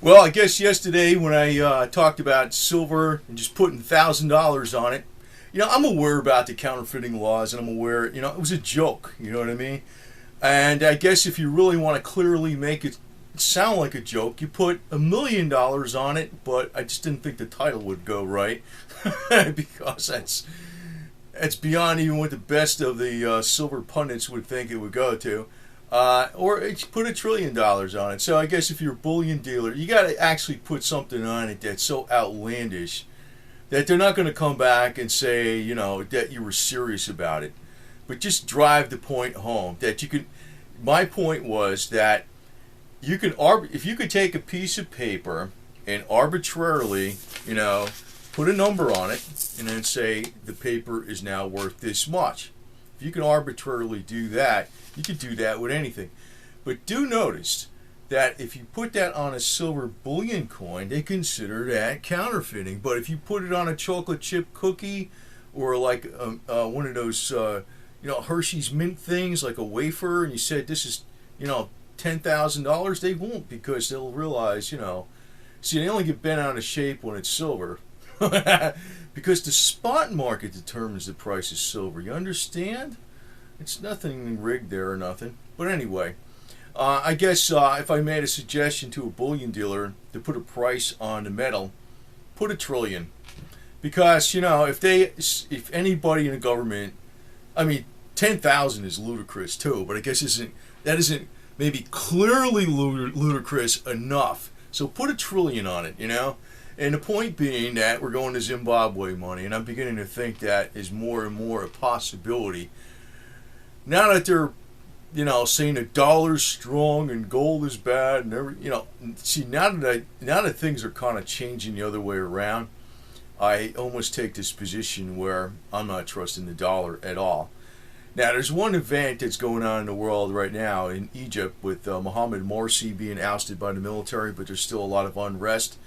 Well, I guess yesterday when I talked about silver and just putting $1,000 on it, I'm aware about the counterfeiting laws, and I'm aware, it was a joke. You know what I mean? And I guess if you really want to clearly make it sound like a joke, you put $1 million on it. But I just didn't think the title would go right because that's beyond even what the best of the silver pundits would think it would go to. Or put $1 trillion on it. So I guess if you're a bullion dealer, you got to actually put something on it that's so outlandish that they're not going to come back and say, that you were serious about it. But just drive the point home that you can. My point was that you can, if you could take a piece of paper and arbitrarily, put a number on it and then say the paper is now worth this much. If you can arbitrarily do that, you could do that with anything. But do notice that if you put that on a silver bullion coin, they consider that counterfeiting. But if you put it on a chocolate chip cookie or like one of those, Hershey's mint things, like a wafer, and you said this is, $10,000, they won't, because they'll realize, see, they only get bent out of shape when it's silver. Because the spot market determines the price of silver. You understand? It's nothing rigged there or nothing. But anyway, I guess if I made a suggestion to a bullion dealer to put a price on the metal, put $1 trillion. Because, if anybody in the government, I mean, 10,000 is ludicrous too, but I guess that isn't maybe clearly ludicrous enough. So put $1 trillion on it, And the point being that we're going to Zimbabwe money, and I'm beginning to think that is more and more a possibility. Now that they're, saying the dollar's strong and gold is bad, and see, now that things are kind of changing the other way around, I almost take this position where I'm not trusting the dollar at all. Now, there's one event that's going on in the world right now in Egypt with Mohammed Morsi being ousted by the military, but there's still a lot of unrest.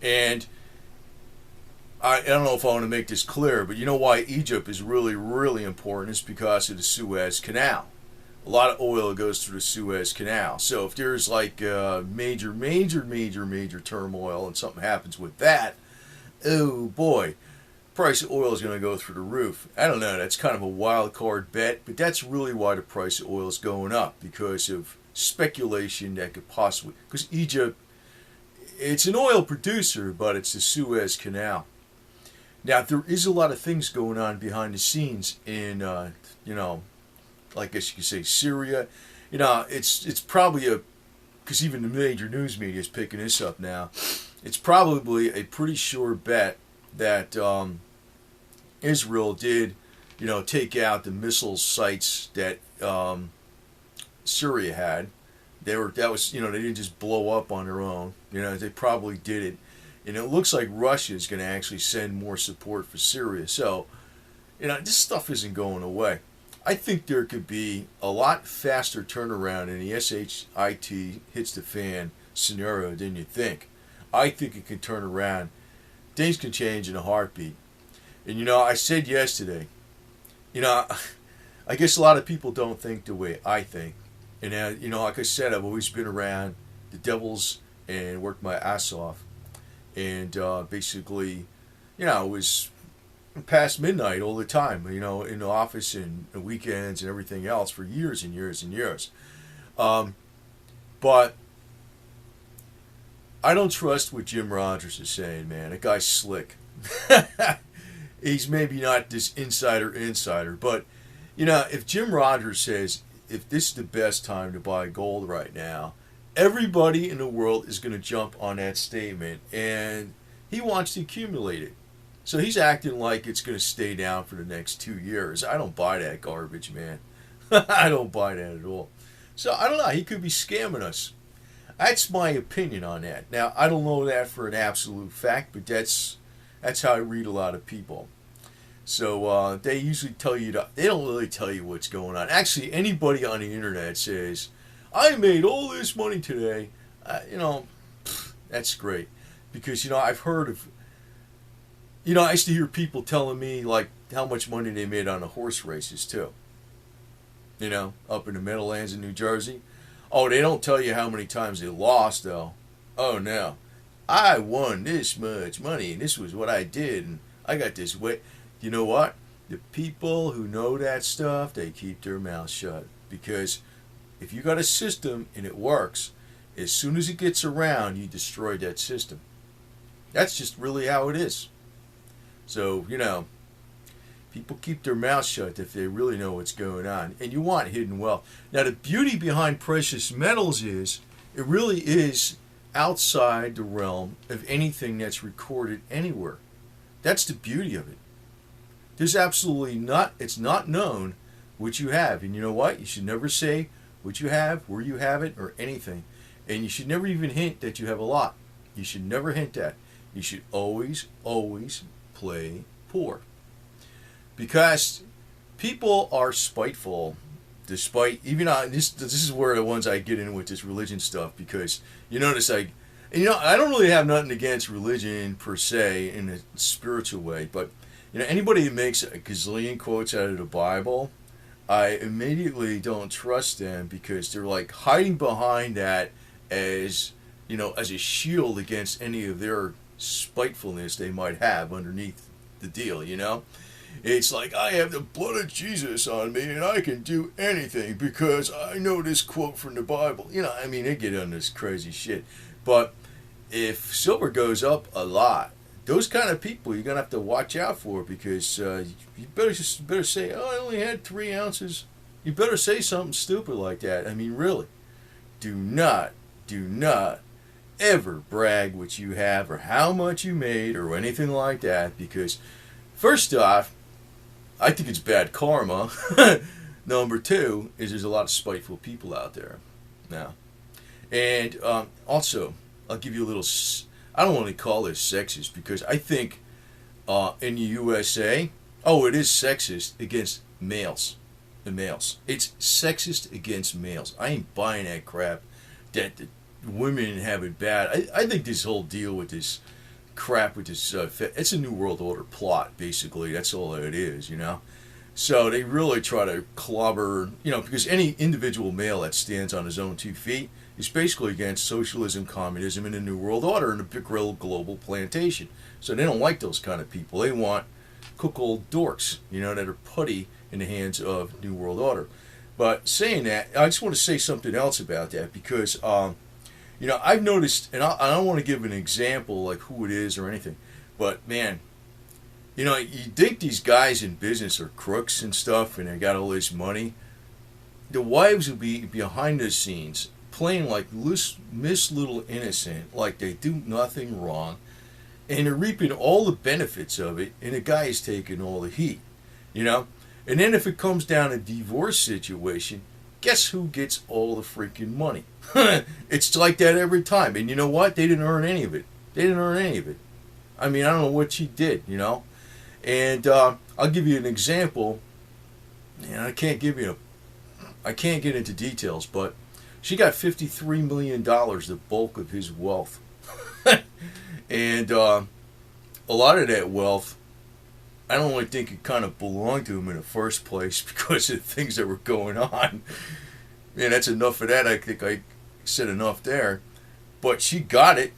And I don't know if I want to make this clear, but you know why Egypt is really, really important? It's because of the Suez Canal. A lot of oil goes through the Suez Canal. So if there's like major turmoil and something happens with that, oh boy, price of oil is going to go through the roof. I don't know, that's kind of a wild card bet, but that's really why the price of oil is going up, because of speculation that could possibly, because Egypt, it's an oil producer, but it's the Suez Canal. Now, there is a lot of things going on behind the scenes in, like I guess you could say Syria. It's probably because even the major news media is picking this up now. It's probably a pretty sure bet that Israel did, take out the missile sites that Syria had. They didn't just blow up on their own. They probably did it. And it looks like Russia is going to actually send more support for Syria. So, this stuff isn't going away. I think there could be a lot faster turnaround in the SHIT hits the fan scenario than you think. I think it can turn around. Things can change in a heartbeat. And, I said yesterday, I guess a lot of people don't think the way I think. And, like I said, I've always been around the devils and worked my ass off. And basically, it was past midnight all the time, in the office and weekends and everything else for years and years and years. But I don't trust what Jim Rogers is saying, man. That guy's slick. He's maybe not this insider, but, if Jim Rogers says, if this is the best time to buy gold right now, everybody in the world is going to jump on that statement, and he wants to accumulate it. So he's acting like it's going to stay down for the next 2 years. I don't buy that garbage, man. I don't buy that at all. So I don't know. He could be scamming us. That's my opinion on that. Now, I don't know that for an absolute fact, but that's how I read a lot of people. So they usually tell you they don't really tell you what's going on. Actually, anybody on the internet says, I made all this money today. That's great. Because, I've heard of, I used to hear people telling me, like, how much money they made on the horse races, too. Up in the Meadowlands in New Jersey. Oh, they don't tell you how many times they lost, though. Oh no, I won this much money and this was what I did and I got this way. You know what? The people who know that stuff, they keep their mouth shut. Because if you got a system and it works, as soon as it gets around, you destroy that system. That's just really how it is. So, people keep their mouth shut if they really know what's going on. And you want hidden wealth. Now, the beauty behind precious metals is it really is outside the realm of anything that's recorded anywhere. That's the beauty of it. There's absolutely it's not known what you have. And you know what? You should never say what you have, where you have it, or anything. And you should never even hint that you have a lot. You should never hint that. You should always, always play poor. Because people are spiteful, despite, even this is where the ones I get in with this religion stuff, because you notice I don't really have nothing against religion per se in a spiritual way, but anybody who makes a gazillion quotes out of the Bible, I immediately don't trust them because they're like hiding behind that as a shield against any of their spitefulness they might have underneath the deal. It's like, I have the blood of Jesus on me and I can do anything because I know this quote from the Bible. They get on this crazy shit. But if silver goes up a lot, those kind of people you're going to have to watch out for, because you better say, oh, I only had 3 ounces. You better say something stupid like that. Really. Do not ever brag what you have or how much you made or anything like that, because first off, I think it's bad karma. Number 2 is there's a lot of spiteful people out there now. And also, I'll give you a little, I don't want to call this sexist, because I think in the USA, it is sexist against males. The males. It's sexist against males. I ain't buying that crap that the women have it bad. I think this whole deal with this crap with this, it's a New World Order plot, basically. That's all it is, So they really try to clobber, because any individual male that stands on his own 2 feet is basically against socialism, communism, and the New World Order and the big real global plantation. So they don't like those kind of people. They want cuckold dorks, that are putty in the hands of New World Order. But saying that, I just want to say something else about that, because I've noticed, and I don't want to give an example like who it is or anything, but man, you think these guys in business are crooks and stuff, and they got all this money. The wives will be behind the scenes playing like Miss Little Innocent, like they do nothing wrong, and they're reaping all the benefits of it, and the guy is taking all the heat, And then if it comes down to a divorce situation, guess who gets all the freaking money? It's like that every time. And you know what? They didn't earn any of it. I don't know what she did, And I'll give you an example. And I can't get into details, but she got $53 million, the bulk of his wealth. And a lot of that wealth, I don't really think it kind of belonged to him in the first place because of the things that were going on. Man, that's enough of that. I think I said enough there. But she got it.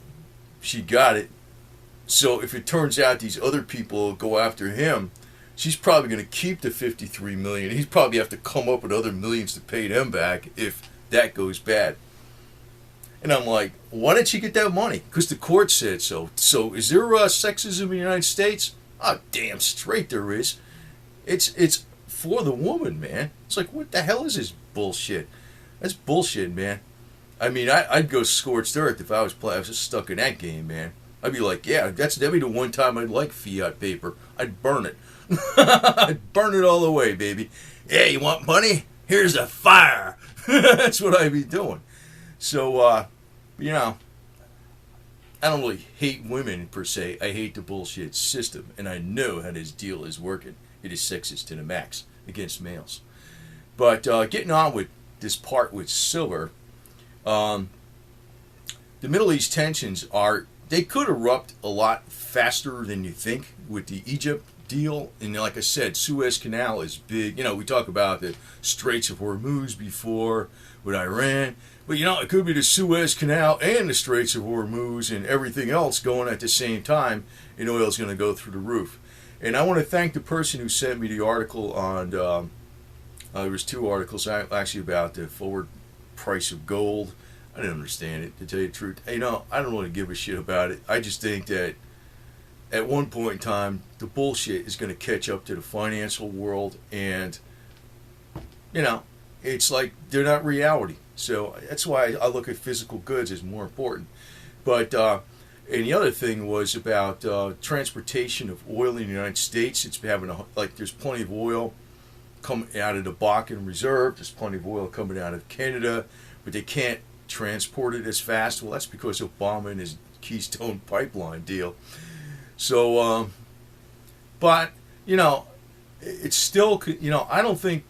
So if it turns out these other people go after him, she's probably going to keep the $53 million. He'd probably have to come up with other millions to pay them back if that goes bad. And I'm like, why did she get that money? Because the court said so. So is there sexism in the United States? Oh, damn straight there is. It's for the woman, man. It's like, what the hell is this bullshit? That's bullshit, man. I'd go scorched earth if I was just stuck in that game, man. I'd be like, yeah, that'd be the one time I'd like fiat paper. I'd burn it. I'd burn it all the way, baby. Yeah, you want money? Here's a fire. That's what I'd be doing. So, I don't really hate women per se. I hate the bullshit system, and I know how this deal is working. It is sexist to the max against males. But getting on with this part with silver, the Middle East tensions they could erupt a lot faster than you think with the Egypt deal. And like I said, Suez Canal is big. You know, we talk about the Straits of Hormuz before with Iran. But, you know, it could be the Suez Canal and the Straits of Hormuz and everything else going at the same time, and oil's going to go through the roof. And I want to thank the person who sent me the article on, there was 2 articles actually about the forward price of gold. I didn't understand it, to tell you the truth. You know, I don't really give a shit about it. I just think that at one point in time, the bullshit is going to catch up to the financial world, and, you know, it's like they're not reality. So that's why I look at physical goods as more important. But, and the other thing was about transportation of oil in the United States. It's having there's plenty of oil coming out of the Bakken Reserve. There's plenty of oil coming out of Canada, but they can't transport it as fast. Well, that's because Obama and his Keystone Pipeline deal. So, but, you know, it's still, you know, I don't think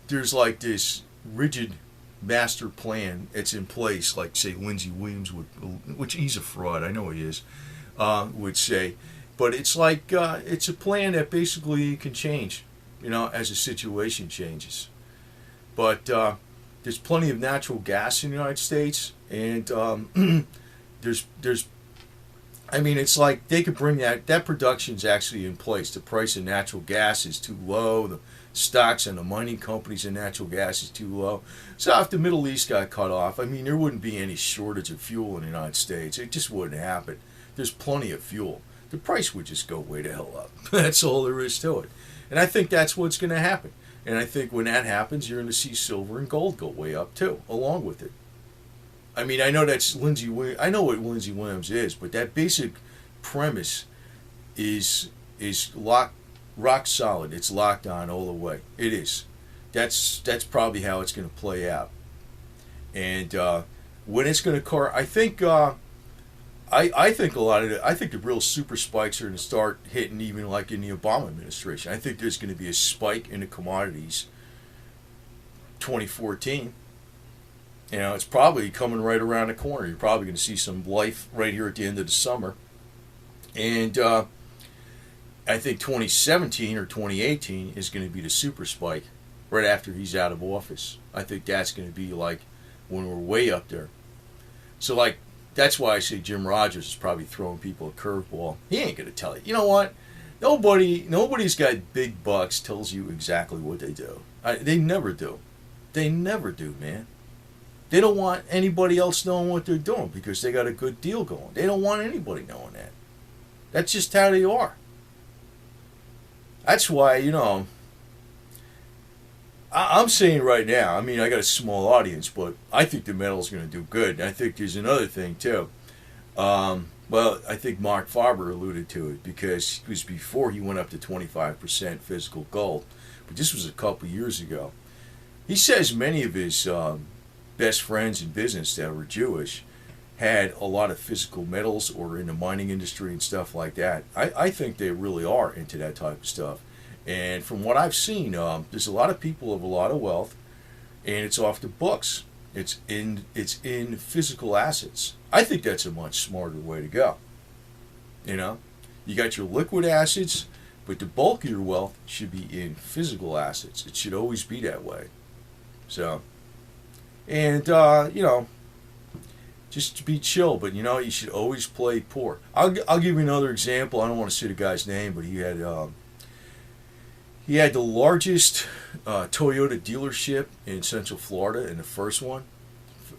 there's like this rigid master plan that's in place, like, say, Lindsey Williams would, which he's a fraud, I know he is, would say. But it's like, it's a plan that basically can change, you know, as the situation changes. But there's plenty of natural gas in the United States, and there's I mean, it's like they could bring that production's actually in place. The price of natural gas is too low. The stocks and the mining companies in natural gas is too low. So if the Middle East got cut off, I mean, there wouldn't be any shortage of fuel in the United States. It just wouldn't happen. There's plenty of fuel. The price would just go way the hell up. That's all there is to it. And I think that's what's going to happen. And I think when that happens, you're going to see silver and gold go way up too, along with it. I mean, I know that's Lindsey Williams. I know what Lindsey Williams is, but that basic premise is rock solid. It's locked on all the way. It is. That's probably how it's going to play out. And when it's going to occur, I think I think a lot of I think the real super spikes are going to start hitting even like in the Obama administration. I think there's going to be a spike in the commodities 2014. You know, it's probably coming right around the corner. You're probably going to see some life right here at the end of the summer. And I think 2017 or 2018 is going to be the super spike right after he's out of office. I think that's going to be like when we're way up there. So, like, that's why I say Jim Rogers is probably throwing people a curveball. He ain't going to tell you. You know what? Nobody's got big bucks tells you exactly what they do. They never do. They never do, man. They don't want anybody else knowing what they're doing because they got a good deal going. They don't want anybody knowing that. That's just how they are. That's why, you know, I'm saying right now, I mean, I got a small audience, but I think the metal's going to do good. And I think there's another thing, too. Well, I think Mark Farber alluded to it because it was before he went up to 25% physical gold. But this was a couple years ago. He says many of his best friends in business that were Jewish had a lot of physical metals or in the mining industry and stuff like that. I think they really are into that type of stuff. And from what I've seen, there's a lot of people of a lot of wealth, and it's off the books. It's in physical assets. I think that's a much smarter way to go. You know, you got your liquid assets, but the bulk of your wealth should be in physical assets. It should always be that way. So, and you know, just to be chill, but you know, you should always play poor. I'll give you another example. I don't want to say the guy's name, but he had the largest Toyota dealership in Central Florida, in the first one,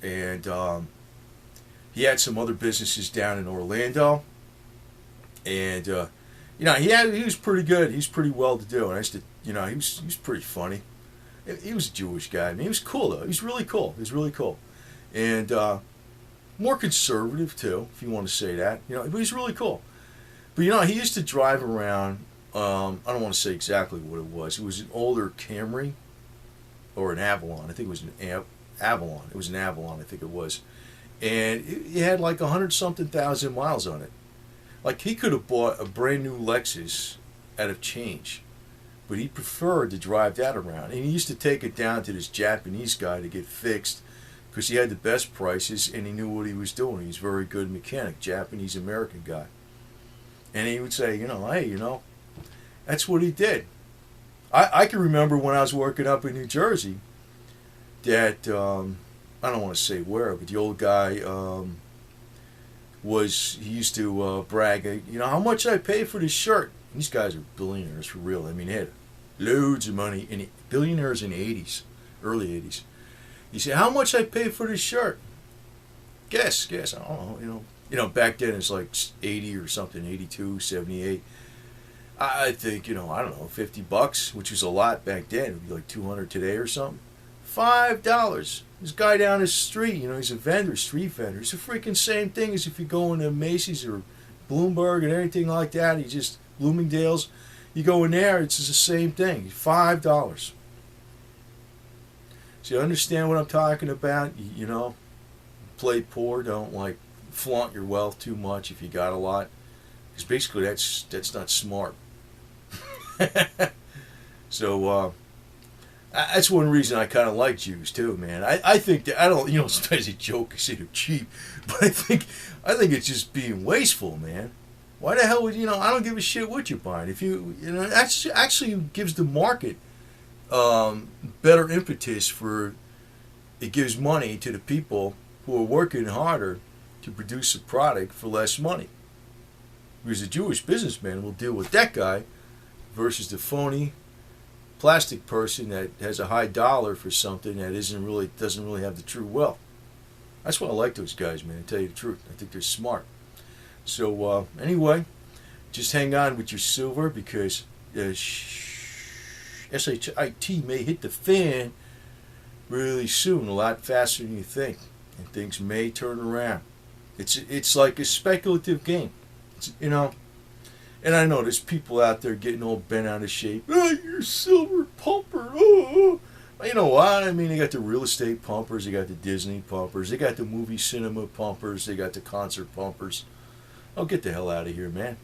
and he had some other businesses down in Orlando, and you know, he was pretty good. He was pretty well to do, and I used to, you know, he was pretty funny. He was a Jewish guy. I mean, he was cool though. He was really cool. And more conservative too, if you want to say that. You know, but he's really cool. But you know, he used to drive around. I don't want to say exactly what it was. It was an older Camry or an Avalon. I think it was an Avalon. It was an Avalon, I think it was. And it had like 100-something thousand miles on it. Like, he could have bought a brand new Lexus out of change. But he preferred to drive that around. And he used to take it down to this Japanese guy to get fixed because he had the best prices and he knew what he was doing. He was a very good mechanic, Japanese-American guy. And he would say, you know, hey, you know, That's what he did. I can remember when I was working up in New Jersey that, I don't want to say where, but the old guy he used to brag, how much I pay for this shirt. And these guys are billionaires for real. I mean, they had loads of money, and billionaires in the 80s, early 80s. He said, how much I pay for this shirt? Guess, I don't know, back then it's like 80 or something, 82, 78. I think, I don't know, $50, which was a lot back then. It would be like 200 today or something. $5. This guy down the street, he's a vendor, street vendor. It's the freaking same thing as if you go into Macy's or Bloomberg and anything like that. You just, Bloomingdale's, you go in there, it's just the same thing. $5. So you understand what I'm talking about? Play poor, don't like flaunt your wealth too much if you got a lot, because basically that's not smart. So that's one reason I kind of like Jews too, man. I think that I don't, sometimes they joke and say they're cheap, but I think it's just being wasteful, man. Why the hell would I don't give a shit what you're buying. If actually gives the market better impetus for, it gives money to the people who are working harder to produce a product for less money. Because a Jewish businessman will deal with that guy versus the phony plastic person that has a high dollar for something that doesn't really have the true wealth. That's why I like those guys, man, to tell you the truth. I think they're smart. So anyway, just hang on with your silver, because SHIT may hit the fan really soon, a lot faster than you think, and things may turn around. It's like a speculative game, And I know there's people out there getting all bent out of shape. Oh, you're a silver pumper. Oh. You know what? I mean, they got the real estate pumpers, they got the Disney pumpers, they got the movie cinema pumpers, they got the concert pumpers. Oh, get the hell out of here, man.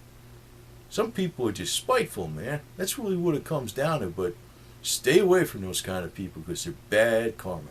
Some people are just spiteful, man. That's really what it comes down to. But stay away from those kind of people, because they're bad karma.